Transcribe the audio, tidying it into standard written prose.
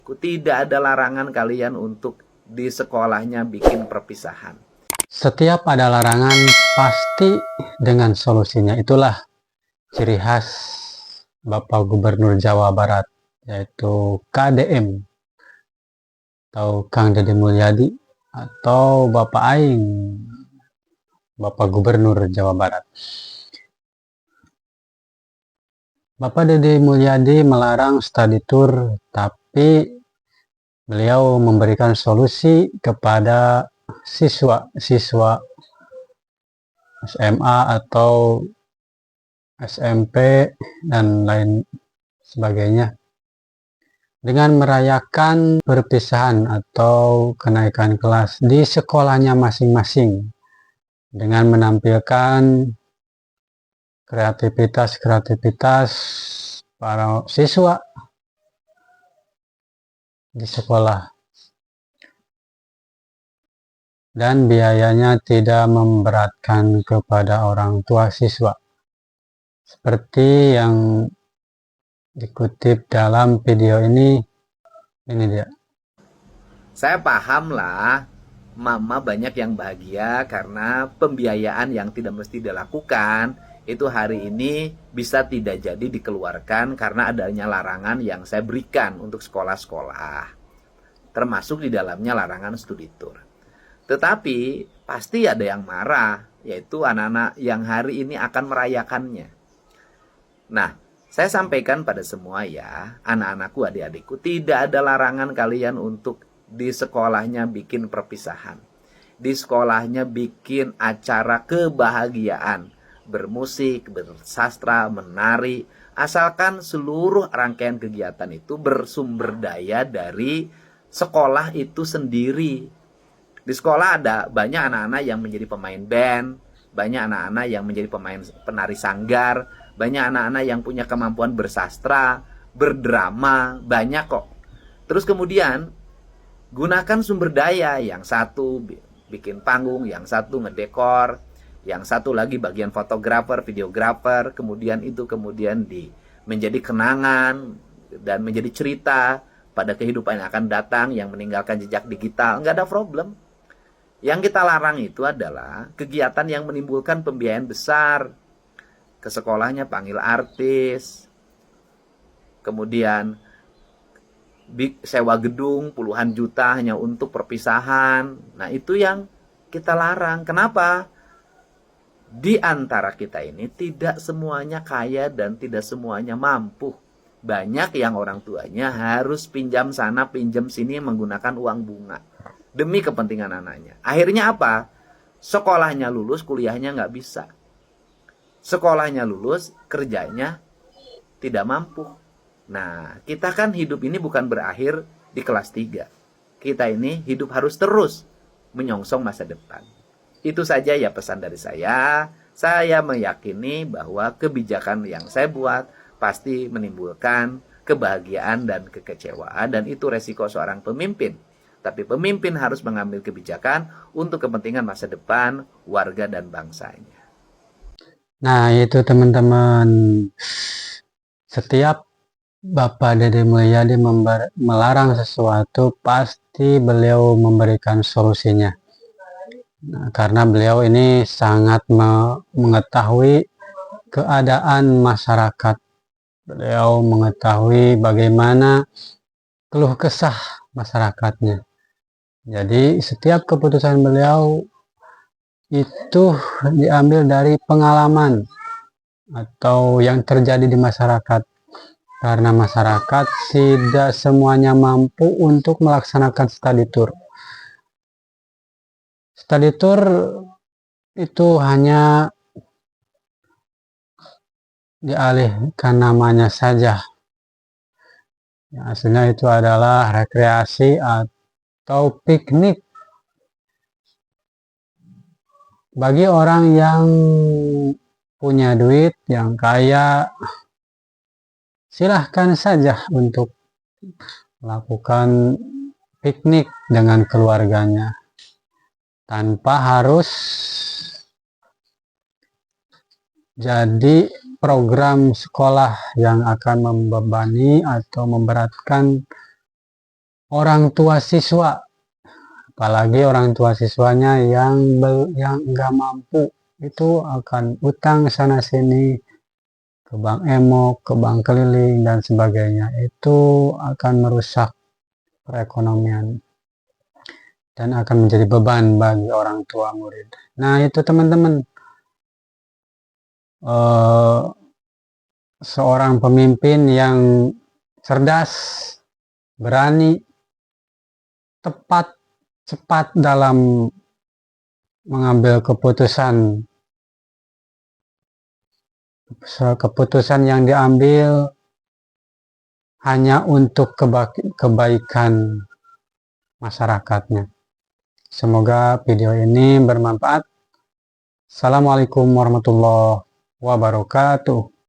Tidak ada larangan kalian untuk di sekolahnya bikin perpisahan. Setiap ada larangan pasti dengan solusinya. Itulah ciri khas Bapak Gubernur Jawa Barat, yaitu KDM atau Kang Deddy Mulyadi atau Bapak Aing, Bapak Gubernur Jawa Barat. Bapak Deddy Mulyadi melarang study tour, tapi beliau memberikan solusi kepada siswa-siswa SMA atau SMP dan lain sebagainya dengan merayakan perpisahan atau kenaikan kelas di sekolahnya masing-masing dengan menampilkan kreativitas para siswa di sekolah, dan biayanya tidak memberatkan kepada orang tua siswa seperti yang dikutip dalam video ini dia. Saya paham lah, mama banyak yang bahagia karena pembiayaan yang tidak mesti dilakukan itu hari ini bisa tidak jadi dikeluarkan karena adanya larangan yang saya berikan untuk sekolah-sekolah. Termasuk di dalamnya larangan studi tour. Tetapi pasti ada yang marah, yaitu anak-anak yang hari ini akan merayakannya. Nah, saya sampaikan pada semua ya, anak-anakku, adik-adikku, tidak ada larangan kalian untuk di sekolahnya bikin perpisahan. Di sekolahnya bikin acara kebahagiaan, bermusik, bersastra, menari, asalkan seluruh rangkaian kegiatan itu bersumber daya dari sekolah itu sendiri. Di sekolah ada banyak anak-anak yang menjadi pemain band, banyak anak-anak yang menjadi pemain penari sanggar, banyak anak-anak yang punya kemampuan bersastra, berdrama, banyak kok. Terus kemudian gunakan sumber daya, yang satu bikin panggung, yang satu ngedekor, yang satu lagi bagian fotografer, videografer, kemudian menjadi kenangan dan menjadi cerita pada kehidupan yang akan datang yang meninggalkan jejak digital. Nggak ada problem. Yang kita larang itu adalah kegiatan yang menimbulkan pembiayaan besar. Ke sekolahnya panggil artis, kemudian sewa gedung puluhan juta hanya untuk perpisahan. Nah, itu yang kita larang. Kenapa? Di antara kita ini tidak semuanya kaya dan tidak semuanya mampu. Banyak yang orang tuanya harus pinjam sana, pinjam sini menggunakan uang bunga demi kepentingan anaknya. Akhirnya apa? Sekolahnya lulus, kuliahnya nggak bisa. Sekolahnya lulus, kerjanya tidak mampu. Nah, kita kan hidup ini bukan berakhir di kelas 3. Kita ini hidup harus terus menyongsong masa depan. Itu saja ya pesan dari saya. Saya meyakini bahwa kebijakan yang saya buat pasti menimbulkan kebahagiaan dan kekecewaan, dan itu resiko seorang pemimpin. Tapi pemimpin harus mengambil kebijakan untuk kepentingan masa depan warga dan bangsanya. Nah, itu teman-teman, setiap Bapak Deddy Mulyadi melarang sesuatu, pasti beliau memberikan solusinya. Nah, karena beliau ini sangat mengetahui keadaan masyarakat. Beliau mengetahui bagaimana keluh kesah masyarakatnya. Jadi setiap keputusan beliau itu diambil dari pengalaman atau yang terjadi di masyarakat. Karena masyarakat tidak semuanya mampu untuk melaksanakan study tour. Study tour itu hanya dialihkan namanya saja. Yang aslinya itu adalah rekreasi atau piknik bagi orang yang punya duit, yang kaya. Silahkan saja untuk melakukan piknik dengan keluarganya tanpa harus jadi program sekolah yang akan membebani atau memberatkan orang tua siswa, apalagi orang tua siswanya yang nggak mampu, itu akan utang sana sini ke bank emok, ke bank keliling dan sebagainya. Itu akan merusak perekonomian dan akan menjadi beban bagi orang tua murid. Nah, itu teman-teman, eh, seorang pemimpin yang cerdas, berani, tepat, cepat dalam mengambil keputusan. Keputusan yang diambil hanya untuk kebaikan masyarakatnya. Semoga video ini bermanfaat. Assalamualaikum warahmatullahi wabarakatuh.